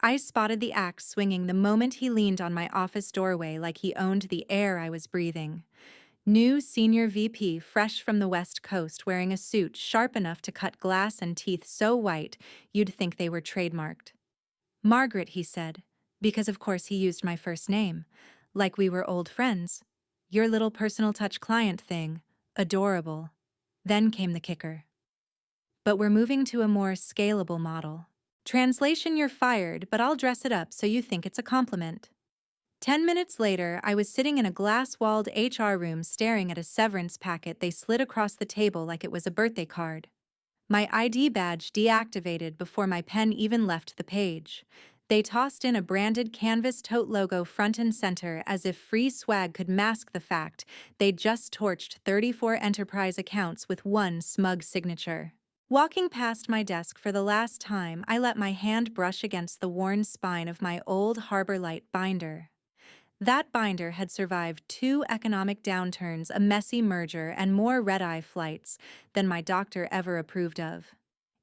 I spotted the axe swinging the moment he leaned on my office doorway like he owned the air I was breathing. New senior VP, fresh from the West Coast, wearing a suit sharp enough to cut glass and teeth so white you'd think they were trademarked. Margaret, he said, because of course he used my first name, like we were old friends. Your little personal touch client thing. Adorable. Then came the kicker. But we're moving to a more scalable model. Translation: you're fired, but I'll dress it up so you think it's a compliment. 10 minutes later, I was sitting in a glass-walled HR room staring at a severance packet they slid across the table like it was a birthday card. My ID badge deactivated before my pen even left the page. They tossed in a branded canvas tote logo front and center as if free swag could mask the fact they'd just torched 34 enterprise accounts with one smug signature. Walking past my desk for the last time, I let my hand brush against the worn spine of my old Harbor Light binder. That binder had survived 2 economic downturns, a messy merger, and more red-eye flights than my doctor ever approved of.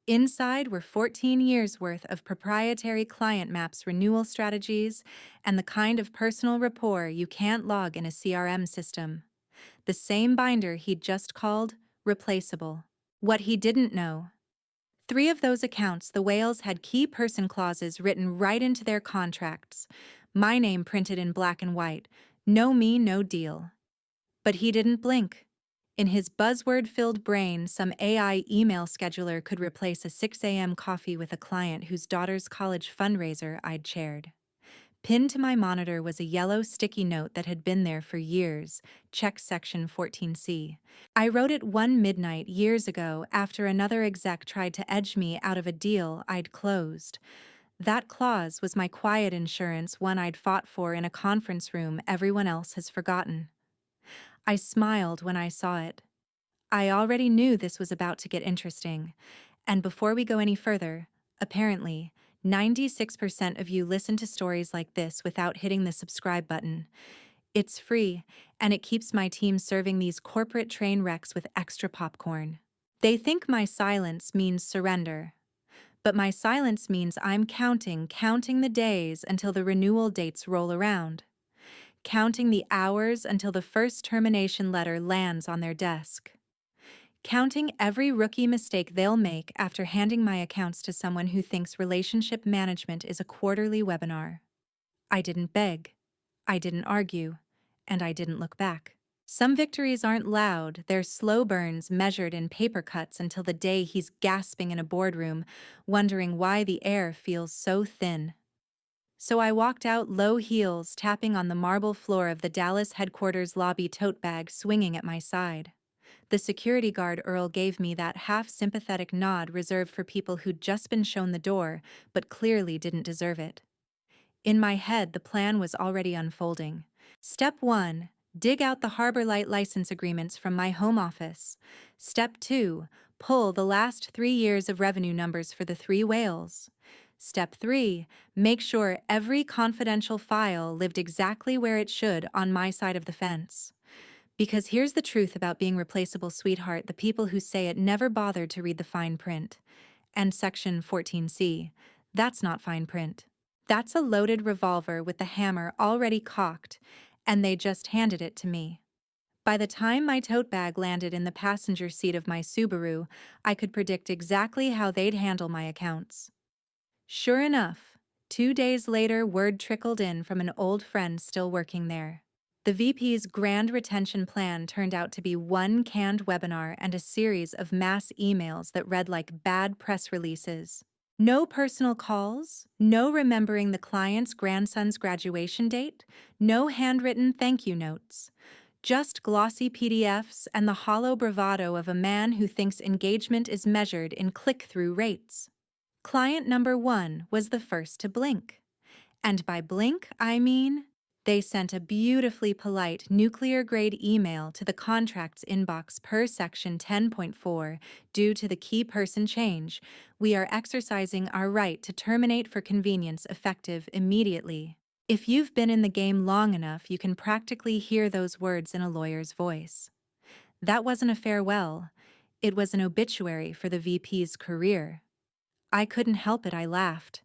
Inside were 14 years' worth of proprietary client maps, renewal strategies, and the kind of personal rapport you can't log in a CRM system. The same binder he'd just called Replaceable. What he didn't know: 3 of those accounts, the whales, had key person clauses written right into their contracts. My name printed in black and white. No me, no deal. But he didn't blink. In his buzzword-filled brain, some AI email scheduler could replace a 6 a.m. coffee with a client whose daughter's college fundraiser I'd chaired. Pinned to my monitor was a yellow sticky note that had been there for years. Check section 14C. I wrote it one midnight years ago after another exec tried to edge me out of a deal I'd closed. That clause was my quiet insurance, one I'd fought for in a conference room everyone else has forgotten. I smiled when I saw it. I already knew this was about to get interesting. And before we go any further, apparently, 96% of you listen to stories like this without hitting the subscribe button. It's free, and it keeps my team serving these corporate train wrecks with extra popcorn. They think my silence means surrender. But my silence means I'm counting the days until the renewal dates roll around. Counting the hours until the first termination letter lands on their desk. Counting every rookie mistake they'll make after handing my accounts to someone who thinks relationship management is a quarterly webinar. I didn't beg, I didn't argue, and I didn't look back. Some victories aren't loud, they're slow burns measured in paper cuts until the day he's gasping in a boardroom, wondering why the air feels so thin. So I walked out, low heels tapping on the marble floor of the Dallas headquarters lobby, tote bag swinging at my side. The security guard Earl gave me that half-sympathetic nod reserved for people who'd just been shown the door, but clearly didn't deserve it. In my head, the plan was already unfolding. Step 1. Dig out the Harbor Light license agreements from my home office. Step 2. Pull the last 3 years of revenue numbers for the 3 whales. Step 3. Make sure every confidential file lived exactly where it should on my side of the fence. Because here's the truth about being replaceable, sweetheart: the people who say it never bothered to read the fine print. And section 14C, that's not fine print. That's a loaded revolver with the hammer already cocked, and they just handed it to me. By the time my tote bag landed in the passenger seat of my Subaru, I could predict exactly how they'd handle my accounts. Sure enough, 2 days later, word trickled in from an old friend still working there. The VP's grand retention plan turned out to be one canned webinar and a series of mass emails that read like bad press releases. No personal calls, no remembering the client's grandson's graduation date, no handwritten thank you notes. Just glossy PDFs and the hollow bravado of a man who thinks engagement is measured in click-through rates. Client number 1 was the first to blink. And by blink, I mean they sent a beautifully polite nuclear-grade email to the contracts inbox per section 10.4. Due to the key person change, we are exercising our right to terminate for convenience effective immediately. If you've been in the game long enough, you can practically hear those words in a lawyer's voice. That wasn't a farewell. It was an obituary for the VP's career. I couldn't help it, I laughed.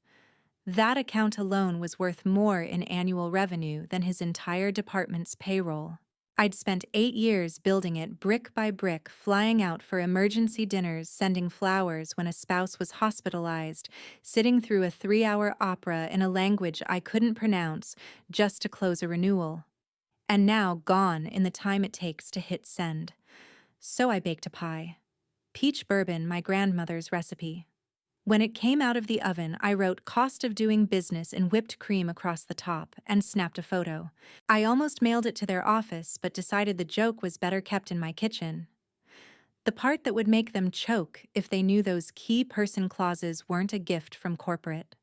That account alone was worth more in annual revenue than his entire department's payroll. I'd spent 8 years building it brick by brick, flying out for emergency dinners, sending flowers when a spouse was hospitalized, sitting through a 3-hour opera in a language I couldn't pronounce just to close a renewal. And now gone in the time it takes to hit send. So I baked a pie. Peach bourbon, my grandmother's recipe. When it came out of the oven, I wrote "cost of doing business" in whipped cream across the top and snapped a photo. I almost mailed it to their office, but decided the joke was better kept in my kitchen. The part that would make them choke if they knew those key person clauses weren't a gift from corporate.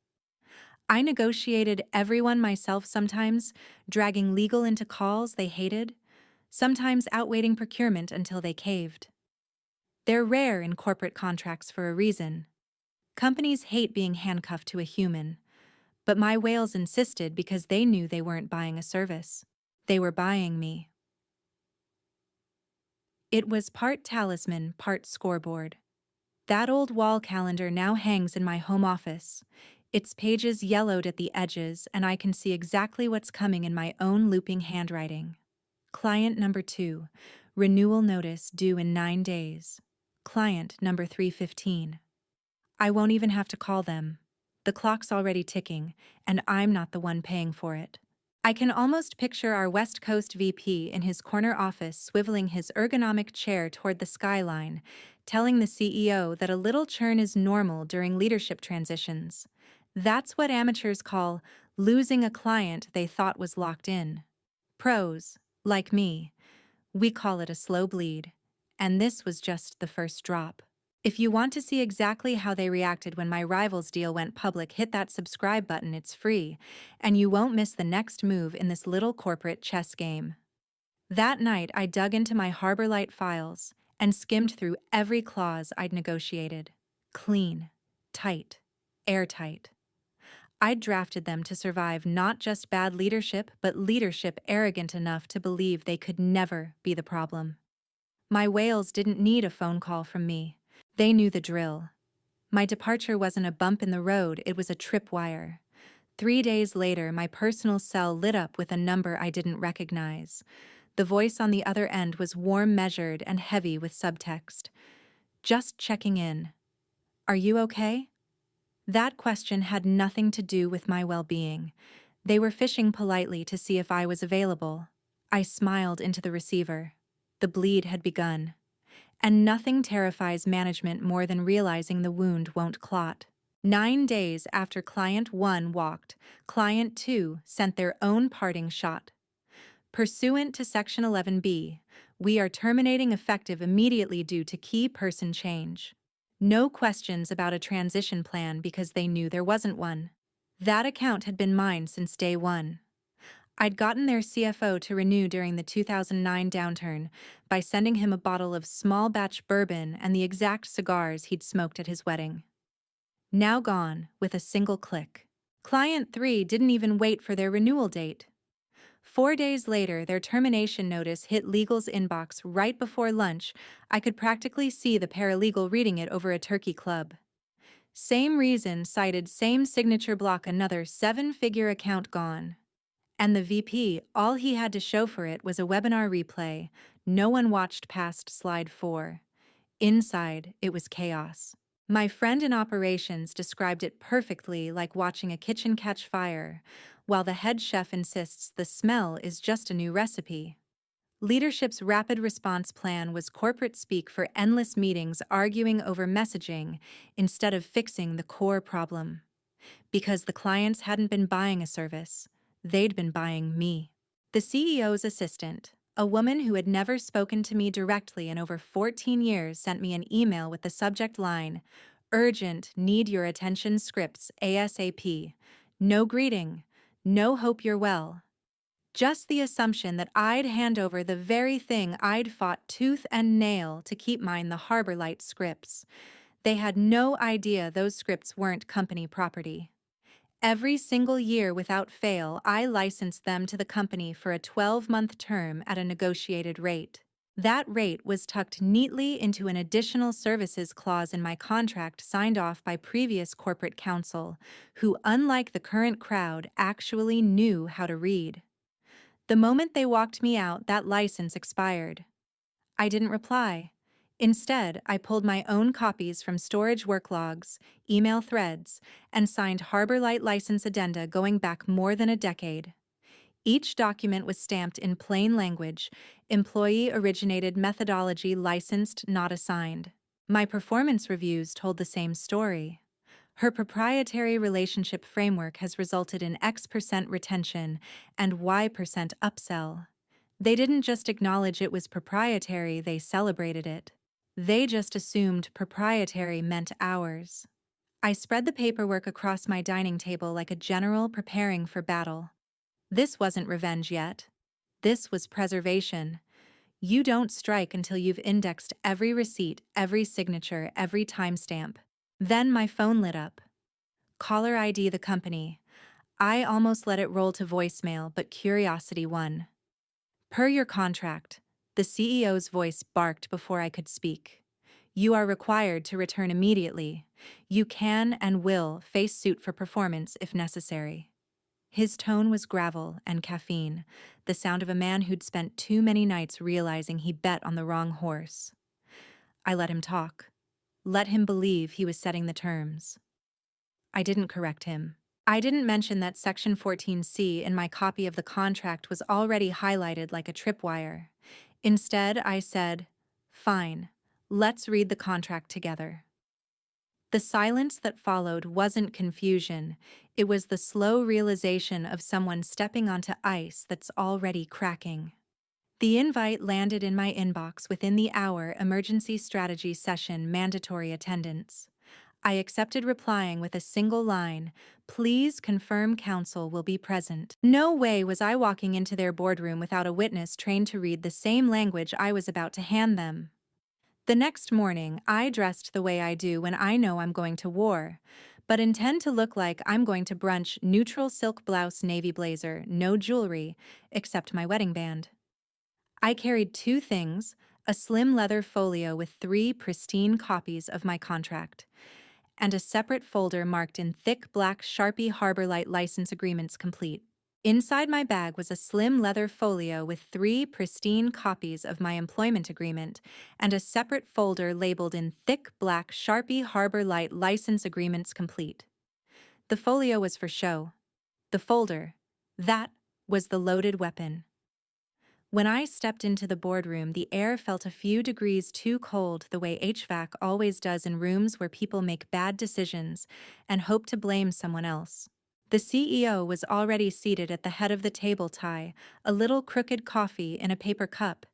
I negotiated everyone myself sometimes, dragging legal into calls they hated, sometimes outweighting procurement until they caved. They're rare in corporate contracts for a reason. Companies hate being handcuffed to a human, but my whales insisted because they knew they weren't buying a service. They were buying me. It was part talisman, part scoreboard. That old wall calendar now hangs in my home office, its pages yellowed at the edges, and I can see exactly what's coming in my own looping handwriting. Client number 2, renewal notice due in 9 days. Client number 315. I won't even have to call them. The clock's already ticking, and I'm not the one paying for it. I can almost picture our West Coast VP in his corner office swiveling his ergonomic chair toward the skyline, telling the CEO that a little churn is normal during leadership transitions. That's what amateurs call losing a client they thought was locked in. Pros, like me, we call it a slow bleed. And this was just the first drop. If you want to see exactly how they reacted when my rival's deal went public, hit that subscribe button, it's free, and you won't miss the next move in this little corporate chess game. That night, I dug into my Harbor Light files and skimmed through every clause I'd negotiated. Clean, tight, airtight. I'd drafted them to survive not just bad leadership, but leadership arrogant enough to believe they could never be the problem. My whales didn't need a phone call from me. They knew the drill. My departure wasn't a bump in the road, it was a tripwire. 3 days later, my personal cell lit up with a number I didn't recognize. The voice on the other end was warm, measured, and heavy with subtext. Just checking in. Are you okay? That question had nothing to do with my well-being. They were fishing politely to see if I was available. I smiled into the receiver. The bleed had begun. And nothing terrifies management more than realizing the wound won't clot. 9 days after Client 1 walked, Client 2 sent their own parting shot. Pursuant to Section 11B, we are terminating effective immediately due to key person change. No questions about a transition plan because they knew there wasn't one. That account had been mine since day one. I'd gotten their CFO to renew during the 2009 downturn by sending him a bottle of small batch bourbon and the exact cigars he'd smoked at his wedding. Now gone with a single click. Client 3 didn't even wait for their renewal date. 4 days later, their termination notice hit legal's inbox right before lunch. I could practically see the paralegal reading it over a turkey club. Same reason cited, same signature block, another 7-figure account gone. And the VP, all he had to show for it was a webinar replay. No one watched past slide 4. Inside, it was chaos. My friend in operations described it perfectly, like watching a kitchen catch fire, while the head chef insists the smell is just a new recipe. Leadership's rapid response plan was corporate speak for endless meetings arguing over messaging instead of fixing the core problem. Because the clients hadn't been buying a service, they'd been buying me. The CEO's assistant, a woman who had never spoken to me directly in over 14 years, sent me an email with the subject line, "Urgent, need your attention scripts ASAP. No greeting, no hope you're well." Just the assumption that I'd hand over the very thing I'd fought tooth and nail to keep mine, the Harbor Light scripts. They had no idea those scripts weren't company property. Every single year without fail, I licensed them to the company for a 12-month term at a negotiated rate. That rate was tucked neatly into an additional services clause in my contract signed off by previous corporate counsel, who, unlike the current crowd, actually knew how to read. The moment they walked me out, that license expired. I didn't reply. Instead, I pulled my own copies from storage work logs, email threads, and signed Harbor Light license addenda going back more than a decade. Each document was stamped in plain language, employee-originated methodology licensed, not assigned. My performance reviews told the same story. Her proprietary relationship framework has resulted in X% retention and Y% upsell. They didn't just acknowledge it was proprietary, they celebrated it. They just assumed proprietary meant ours. I spread the paperwork across my dining table like a general preparing for battle. This wasn't revenge yet. This was preservation. You don't strike until you've indexed every receipt, every signature, every timestamp. Then my phone lit up. Caller ID the company. I almost let it roll to voicemail, but curiosity won. Per your contract, the CEO's voice barked before I could speak. You are required to return immediately. You can and will face suit for performance if necessary. His tone was gravel and caffeine, the sound of a man who'd spent too many nights realizing he bet on the wrong horse. I let him talk. Let him believe he was setting the terms. I didn't correct him. I didn't mention that Section 14C in my copy of the contract was already highlighted like a tripwire. Instead, I said, "Fine, let's read the contract together." The silence that followed wasn't confusion, it was the slow realization of someone stepping onto ice that's already cracking. The invite landed in my inbox within the hour emergency strategy session mandatory attendance. I accepted replying with a single line, "Please confirm counsel will be present." No way was I walking into their boardroom without a witness trained to read the same language I was about to hand them. The next morning, I dressed the way I do when I know I'm going to war, but intend to look like I'm going to brunch: neutral silk blouse, navy blazer, no jewelry, except my wedding band. I carried two things: a slim leather folio with 3 pristine copies of my contract, and a separate folder marked in thick black Sharpie Harbor Light license agreements complete. Inside my bag was a slim leather folio with 3 pristine copies of my employment agreement and a separate folder labeled in thick black Sharpie Harbor Light license agreements complete. The folio was for show. The folder, that was the loaded weapon. When I stepped into the boardroom, the air felt a few degrees too cold, the way HVAC always does in rooms where people make bad decisions and hope to blame someone else. The CEO was already seated at the head of the table, a little crooked coffee in a paper cup,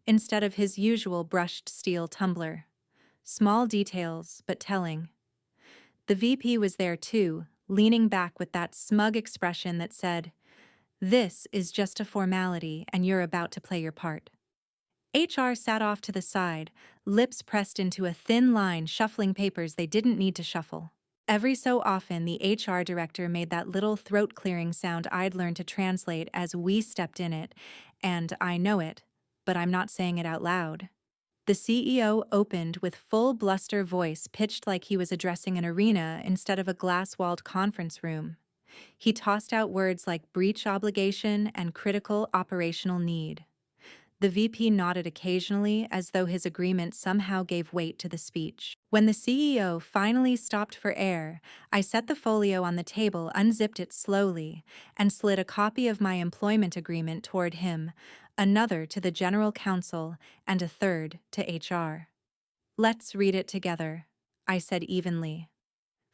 instead of his usual brushed steel tumbler. Small details, but telling. The VP was there too, leaning back with that smug expression that said, "This is just a formality, and you're about to play your part." HR sat off to the side, lips pressed into a thin line, shuffling papers they didn't need to shuffle. Every so often, the HR director made that little throat-clearing sound I'd learned to translate as we stepped in it, and I know it, but I'm not saying it out loud. The CEO opened with full bluster voice, pitched like he was addressing an arena instead of a glass-walled conference room. He tossed out words like breach obligation and critical operational need. The VP nodded occasionally, as though his agreement somehow gave weight to the speech. When the CEO finally stopped for air, I set the folio on the table, unzipped it slowly, and slid a copy of my employment agreement toward him, another to the general counsel, and a third to HR. "Let's read it together," I said evenly.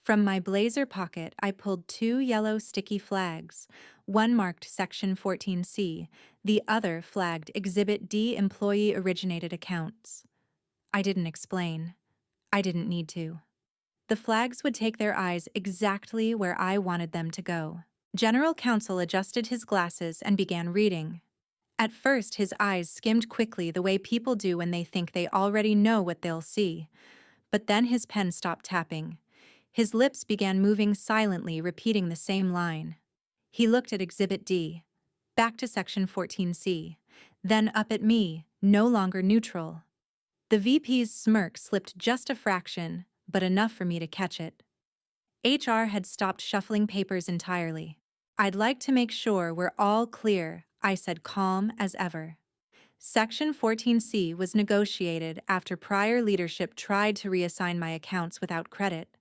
From my blazer pocket, I pulled 2 yellow sticky flags, one marked Section 14C, the other flagged Exhibit D employee-originated accounts. I didn't explain. I didn't need to. The flags would take their eyes exactly where I wanted them to go. General Counsel adjusted his glasses and began reading. At first, his eyes skimmed quickly, the way people do when they think they already know what they'll see. But then his pen stopped tapping. His lips began moving silently, repeating the same line. He looked at Exhibit D, back to Section 14C, then up at me, no longer neutral. The VP's smirk slipped just a fraction, but enough for me to catch it. HR had stopped shuffling papers entirely. "I'd like to make sure we're all clear," I said, calm as ever. Section 14C was negotiated after prior leadership tried to reassign my accounts without credit.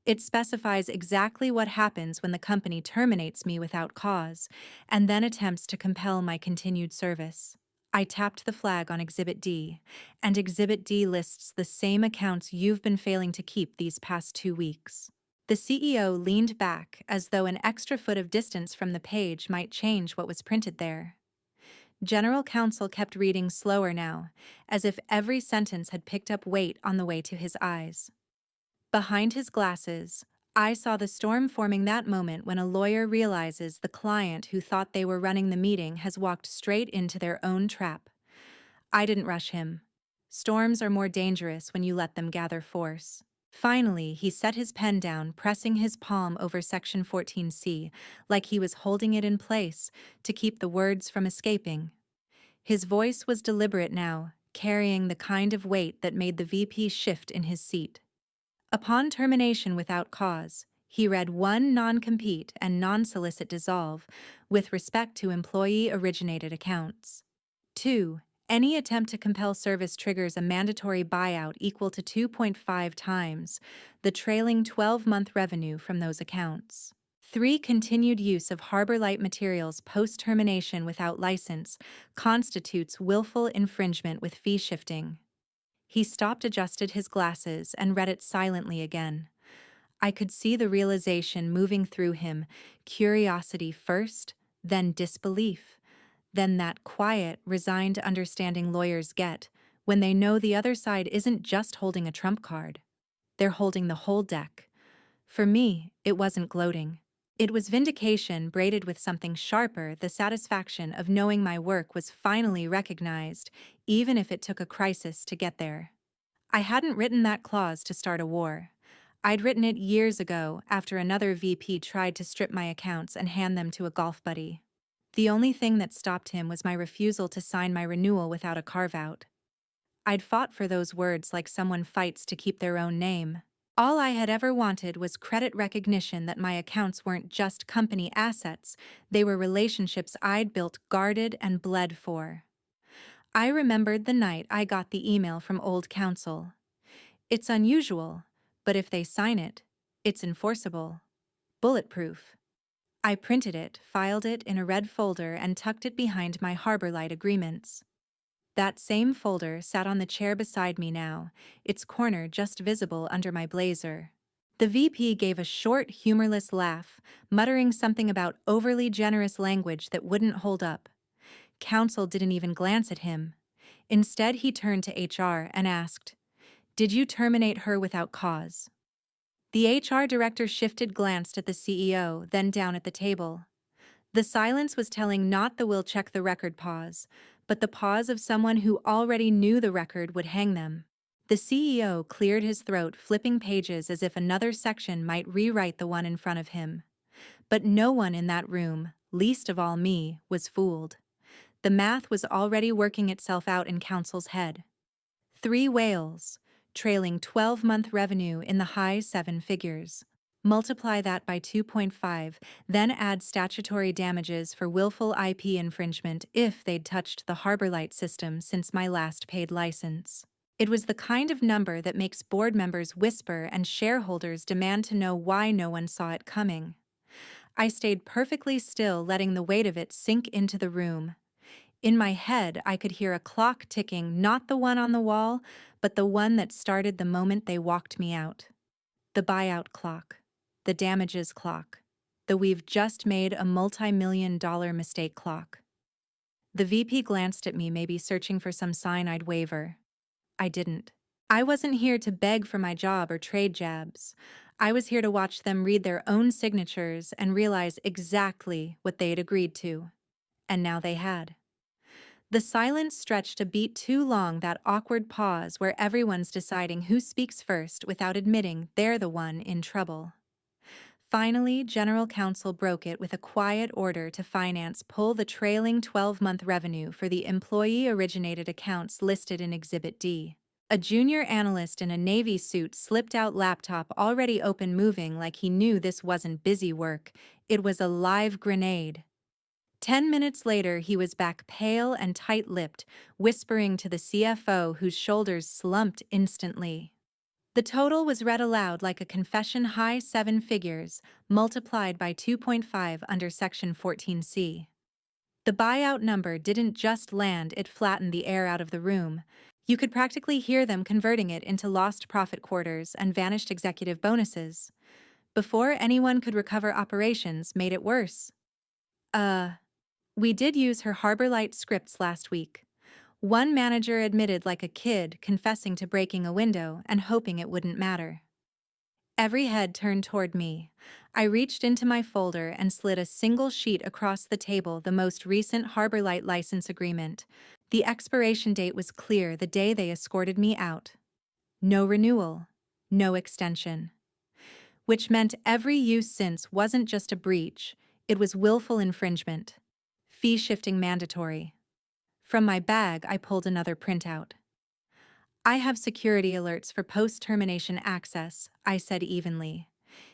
It specifies exactly what happens when the company terminates me without cause, and then attempts to compel my continued service. I tapped the flag on Exhibit D, and Exhibit D lists the same accounts you've been failing to keep these past 2 weeks. The CEO leaned back as though an extra foot of distance from the page might change what was printed there. General Counsel kept reading slower now, as if every sentence had picked up weight on the way to his eyes. Behind his glasses, I saw the storm forming that moment when a lawyer realizes the client who thought they were running the meeting has walked straight into their own trap. I didn't rush him. Storms are more dangerous when you let them gather force. Finally, he set his pen down, pressing his palm over Section 14C, like he was holding it in place to keep the words from escaping. His voice was deliberate now, carrying the kind of weight that made the VP shift in his seat. Upon termination without cause, he read 1. Non-compete and non-solicit dissolve with respect to employee-originated accounts. 2. Any attempt to compel service triggers a mandatory buyout equal to 2.5 times the trailing 12-month revenue from those accounts. 3. Continued use of Harbor Light materials post-termination without license constitutes willful infringement with fee shifting. He stopped, adjusted his glasses, and read it silently again. I could see the realization moving through him, curiosity first, then disbelief, then that quiet, resigned understanding lawyers get when they know the other side isn't just holding a trump card. They're holding the whole deck. For me, it wasn't gloating. It was vindication braided with something sharper, the satisfaction of knowing my work was finally recognized, even if it took a crisis to get there. I hadn't written that clause to start a war. I'd written it years ago after another VP tried to strip my accounts and hand them to a golf buddy. The only thing that stopped him was my refusal to sign my renewal without a carve-out. I'd fought for those words like someone fights to keep their own name. All I had ever wanted was credit recognition that my accounts weren't just company assets, they were relationships I'd built, guarded, and bled for. I remembered the night I got the email from old counsel. It's unusual, but if they sign it, it's enforceable. Bulletproof. I printed it, filed it in a red folder, and tucked it behind my Harbor Light agreements. That same folder sat on the chair beside me now, its corner just visible under my blazer. The VP gave a short, humorless laugh, muttering something about overly generous language that wouldn't hold up. Counsel didn't even glance at him. Instead, he turned to HR and asked, "Did you terminate her without cause?" The HR director shifted, glanced at the CEO, then down at the table. The silence was telling, not the "will check the record" pause, but the pause of someone who already knew the record would hang them. The CEO cleared his throat, flipping pages as if another section might rewrite the one in front of him. But no one in that room, least of all me, was fooled. The math was already working itself out in counsel's head. 3 whales, trailing 12-month revenue in the high 7 figures. Multiply that by 2.5, then add statutory damages for willful IP infringement if they'd touched the Harbor Light system since my last paid license. It was the kind of number that makes board members whisper and shareholders demand to know why no one saw it coming. I stayed perfectly still, letting the weight of it sink into the room. In my head, I could hear a clock ticking, not the one on the wall, but the one that started the moment they walked me out. The buyout clock. The damages clock. The "we've just made a multi-million-dollar mistake" clock. The VP glanced at me, maybe searching for some sign I'd waver. I didn't. I wasn't here to beg for my job or trade jabs. I was here to watch them read their own signatures and realize exactly what they'd agreed to. And now they had. The silence stretched a beat too long, that awkward pause where everyone's deciding who speaks first without admitting they're the one in trouble. Finally, General Counsel broke it with a quiet order to finance pull the trailing 12-month revenue for the employee-originated accounts listed in Exhibit D. A junior analyst in a Navy suit slipped out laptop already open moving like he knew this wasn't busy work, it was a live grenade. 10 minutes later, he was back pale and tight-lipped, whispering to the CFO whose shoulders slumped instantly. The total was read aloud like a confession high 7 figures, multiplied by 2.5 under Section 14C. The buyout number didn't just land, it flattened the air out of the room. You could practically hear them converting it into lost profit quarters and vanished executive bonuses. Before anyone could recover, operations made it worse. We did use her Harbor Light scripts last week. One manager admitted like a kid, confessing to breaking a window and hoping it wouldn't matter. Every head turned toward me. I reached into my folder and slid a single sheet across the table, the most recent Harbor Light license agreement. The expiration date was clear, the day they escorted me out. No renewal, no extension. Which meant every use since wasn't just a breach, it was willful infringement. Fee shifting mandatory. From my bag, I pulled another printout. I have security alerts for post-termination access, I said evenly.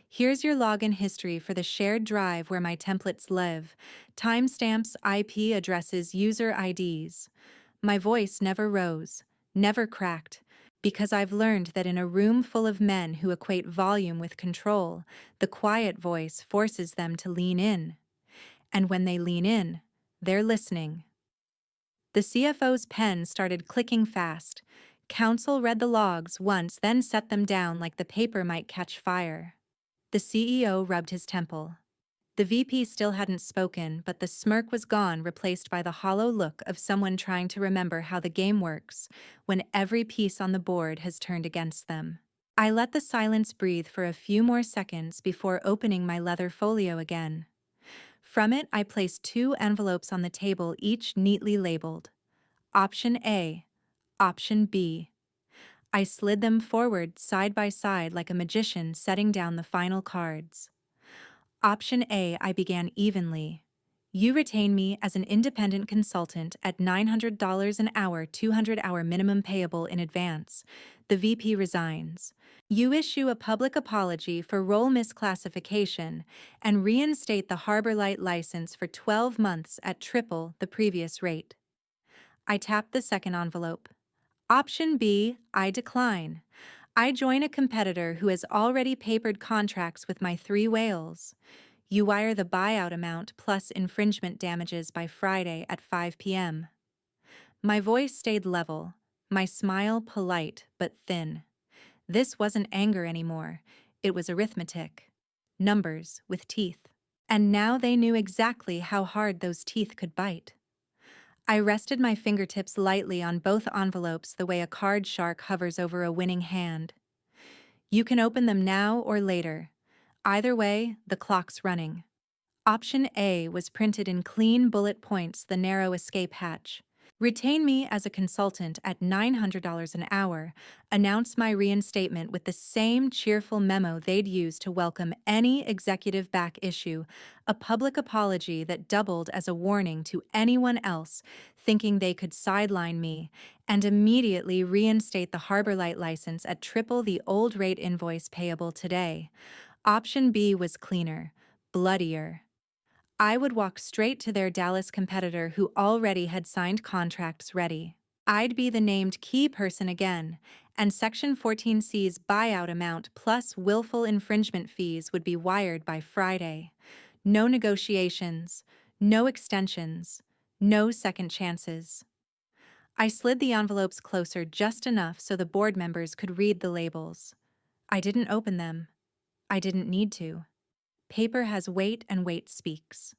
Here's your login history for the shared drive where my templates live. Timestamps, IP addresses, user IDs. My voice never rose, never cracked, because I've learned that in a room full of men who equate volume with control, the quiet voice forces them to lean in. And when they lean in, they're listening. The CFO's pen started clicking fast. Counsel read the logs once, then set them down like the paper might catch fire. The CEO rubbed his temple. The VP still hadn't spoken, but the smirk was gone, replaced by the hollow look of someone trying to remember how the game works when every piece on the board has turned against them. I let the silence breathe for a few more seconds before opening my leather folio again. From it, I placed 2 envelopes on the table, each neatly labeled. Option A, Option B. I slid them forward side by side like a magician setting down the final cards. Option A, I began evenly. You retain me as an independent consultant at $900 an hour, 200-hour minimum payable in advance. The VP resigns. You issue a public apology for role misclassification and reinstate the Harbor Light license for 12 months at triple the previous rate. I tapped the second envelope. Option B, I decline. I join a competitor who has already papered contracts with my 3 whales. You wire the buyout amount plus infringement damages by Friday at 5 p.m. My voice stayed level, my smile polite but thin. This wasn't anger anymore, it was arithmetic. Numbers with teeth. And now they knew exactly how hard those teeth could bite. I rested my fingertips lightly on both envelopes the way a card shark hovers over a winning hand. You can open them now or later. Either way, the clock's running. Option A was printed in clean bullet points, the narrow escape hatch. Retain me as a consultant at $900 an hour. Announce my reinstatement with the same cheerful memo they'd use to welcome any executive back issue, a public apology that doubled as a warning to anyone else thinking they could sideline me, and immediately reinstate the Harbor Light license at triple the old rate invoice payable today. Option B was cleaner, bloodier. I would walk straight to their Dallas competitor who already had signed contracts ready. I'd be the named key person again, and Section 14C's buyout amount plus willful infringement fees would be wired by Friday. No negotiations, no extensions, no second chances. I slid the envelopes closer just enough so the board members could read the labels. I didn't open them. I didn't need to. Paper has weight and weight speaks.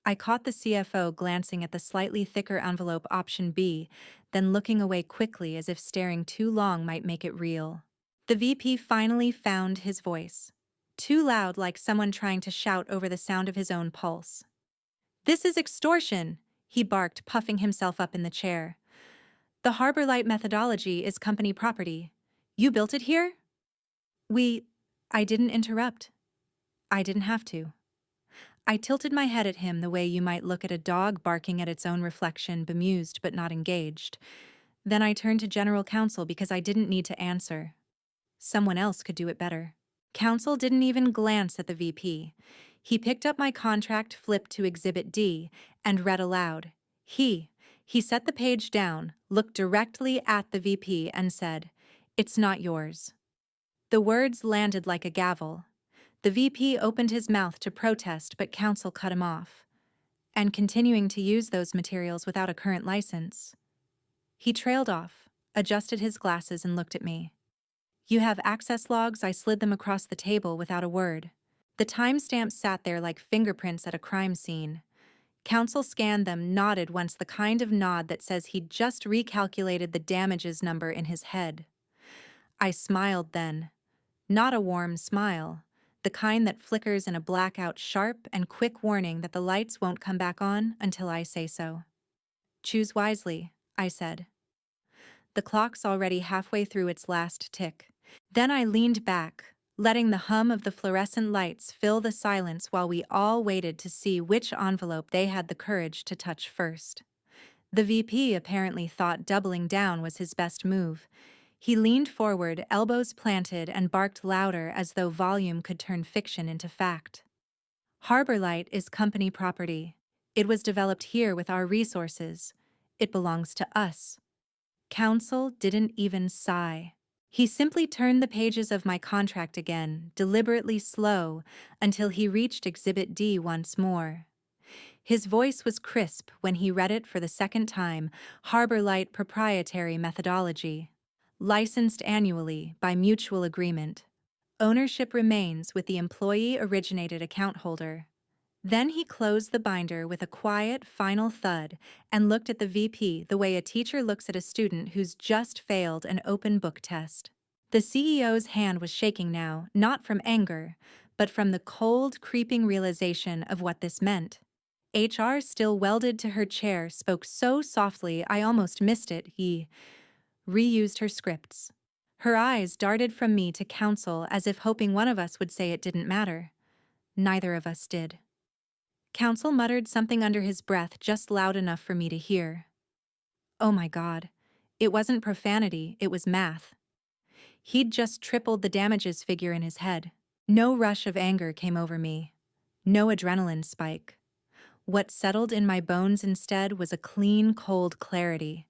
I caught the CFO glancing at the slightly thicker envelope Option B, then looking away quickly as if staring too long might make it real. The VP finally found his voice. Too loud, like someone trying to shout over the sound of his own pulse. "This is extortion," he barked, puffing himself up in the chair. "The Harbor Light methodology is company property. You built it here?" I didn't interrupt. I didn't have to. I tilted my head at him the way you might look at a dog barking at its own reflection, bemused but not engaged. Then I turned to general counsel because I didn't need to answer. Someone else could do it better. Counsel didn't even glance at the VP. He picked up my contract, flipped to Exhibit D, and read aloud. He set the page down, looked directly at the VP, and said, "It's not yours." The words landed like a gavel. The VP opened his mouth to protest, but counsel cut him off. "And continuing to use those materials without a current license." He trailed off, adjusted his glasses, and looked at me. "You have access logs?" I slid them across the table without a word. The timestamps sat there like fingerprints at a crime scene. Counsel scanned them, nodded once, the kind of nod that says he'd just recalculated the damages number in his head. I smiled then. Not a warm smile, the kind that flickers in a blackout, sharp and quick warning that the lights won't come back on until I say so. "Choose wisely," I said. The clock's already halfway through its last tick. Then I leaned back, letting the hum of the fluorescent lights fill the silence while we all waited to see which envelope they had the courage to touch first. The VP apparently thought doubling down was his best move. He leaned forward, elbows planted, and barked louder as though volume could turn fiction into fact. "Harbor Light is company property. It was developed here with our resources. It belongs to us." Counsel didn't even sigh. He simply turned the pages of my contract again, deliberately slow, until he reached Exhibit D once more. His voice was crisp when he read it for the second time. "Harbor Light proprietary methodology. Licensed annually by mutual agreement. Ownership remains with the employee-originated account holder." Then he closed the binder with a quiet, final thud and looked at the VP the way a teacher looks at a student who's just failed an open book test. The CEO's hand was shaking now, not from anger, but from the cold, creeping realization of what this meant. HR, still welded to her chair, spoke so softly I almost missed it. He reused her scripts. Her eyes darted from me to counsel as if hoping one of us would say it didn't matter. Neither of us did. Counsel muttered something under his breath, just loud enough for me to hear. Oh my God. It wasn't profanity, it was math. He'd just tripled the damages figure in his head. No rush of anger came over me. No adrenaline spike. What settled in my bones instead was a clean, cold clarity.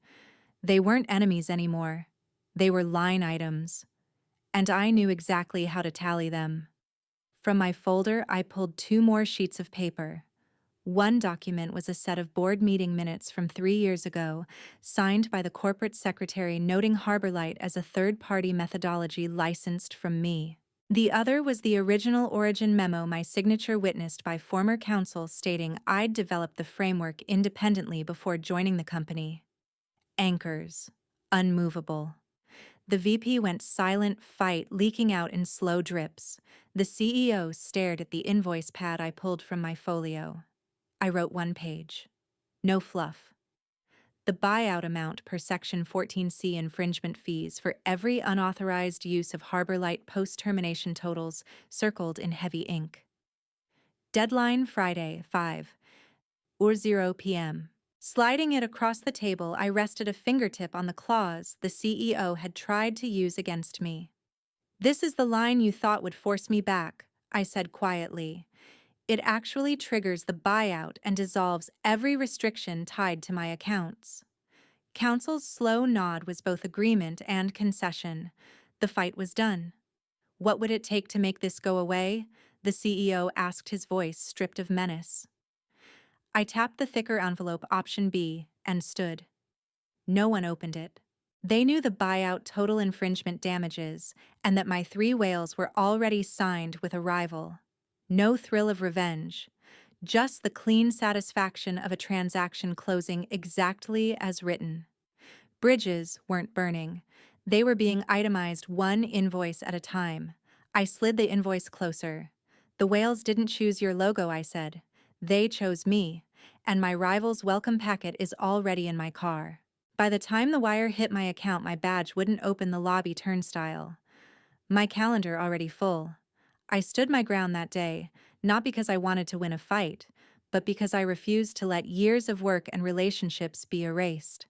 They weren't enemies anymore. They were line items. And I knew exactly how to tally them. From my folder, I pulled 2 more sheets of paper. One document was a set of board meeting minutes from 3 years ago, signed by the corporate secretary, noting Harbor Light as a third-party methodology licensed from me. The other was the original origin memo my signature witnessed by former counsel, stating I'd developed the framework independently before joining the company. Anchors. Unmovable. The VP went silent, fight leaking out in slow drips. The CEO stared at the invoice pad I pulled from my folio. I wrote 1 page. No fluff. The buyout amount per Section 14C infringement fees for every unauthorized use of Harbor Light post-termination totals circled in heavy ink. Deadline Friday, 5:00 p.m. Sliding it across the table, I rested a fingertip on the clause the CEO had tried to use against me. "This is the line you thought would force me back," I said quietly. "It actually triggers the buyout and dissolves every restriction tied to my accounts." Counsel's slow nod was both agreement and concession. The fight was done. "What would it take to make this go away?" the CEO asked, his voice stripped of menace. I tapped the thicker envelope, option B, and stood. No one opened it. They knew the buyout total infringement damages, and that my 3 whales were already signed with a rival. No thrill of revenge, just the clean satisfaction of a transaction closing exactly as written. Bridges weren't burning. They were being itemized 1 invoice at a time. I slid the invoice closer. "The whales didn't choose your logo," I said. "They chose me, and my rival's welcome packet is already in my car." By the time the wire hit my account, my badge wouldn't open the lobby turnstile. My calendar already full. I stood my ground that day, not because I wanted to win a fight, but because I refused to let years of work and relationships be erased.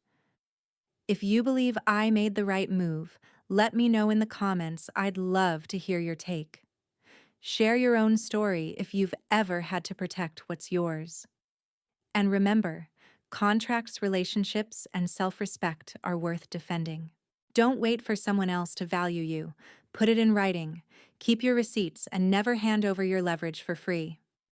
If you believe I made the right move, let me know in the comments. I'd love to hear your take. Share your own story if you've ever had to protect what's yours. And remember, contracts, relationships, and self-respect are worth defending. Don't wait for someone else to value you. Put it in writing. Keep your receipts and never hand over your leverage for free.